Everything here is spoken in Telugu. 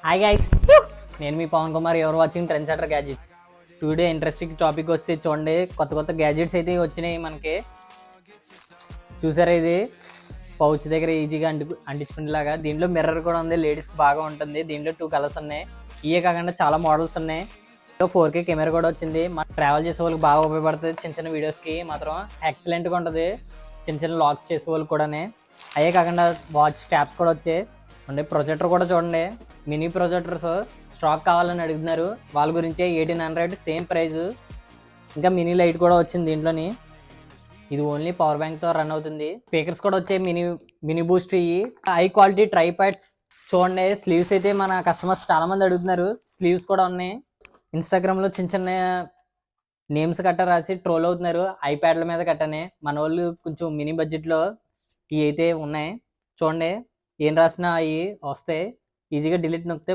హాయ్ గైస్, నేను మీ పవన్ కుమార్. ఎవరు watching trend setter gadget. Today interesting topic వస్తే చూడండి, కొత్త కొత్త గ్యాడ్జెట్స్ అయితే వచ్చినాయి మనకి. చూసారా, ఇది పౌచ్ దగ్గర ఈజీగా అంటించుకునేలాగా. దీంట్లో మిర్రర్ కూడా ఉంది, లేడీస్కి బాగా ఉంటుంది. దీంట్లో 2 కలర్స్ ఉన్నాయి. ఇవే కాకుండా చాలా మోడల్స్ ఉన్నాయి. 4K కెమెరా కూడా వచ్చింది. మనం ట్రావెల్ చేసే వాళ్ళకి బాగా ఉపయోగపడుతుంది. చిన్న చిన్న వీడియోస్కి మాత్రం ఎక్సలెంట్గా ఉంటుంది. చిన్న చిన్న లాక్స్ చేసే వాళ్ళకి కూడా. అయ్యే కాకుండా వాచ్ స్టాప్స్ కూడా వచ్చాయి. అంటే ప్రొజెక్టర్ కూడా చూడండి, మినీ ప్రొజెక్టర్స్ స్టాక్ కావాలని అడుగుతున్నారు. వాళ్ళ గురించే 1800 సేమ్ ప్రైస్. ఇంకా మినీ లైట్ కూడా వచ్చింది దీంట్లోని. ఇది ఓన్లీ పవర్ బ్యాంక్తో రన్ అవుతుంది. స్పీకర్స్ కూడా వచ్చాయి, మినీ మినీ బూస్ట్. ఇవి హై క్వాలిటీ ట్రైపాడ్స్ చూడండి. స్లీవ్స్ అయితే మన కస్టమర్స్ చాలా మంది అడుగుతున్నారు. స్లీవ్స్ కూడా ఉన్నాయి. ఇన్స్టాగ్రామ్లో చిన్న చిన్న నేమ్స్ గట్ట రాసి ట్రోల్ అవుతున్నారు ఐప్యాడ్ల మీద గట్టనే. మన వాళ్ళు కొంచెం మినీ బడ్జెట్లో ఇవి అయితే ఉన్నాయి. చూడండి, ఏం రాసినా అవి వస్తాయి. ఈజీగా డిలీట్ నొక్కితే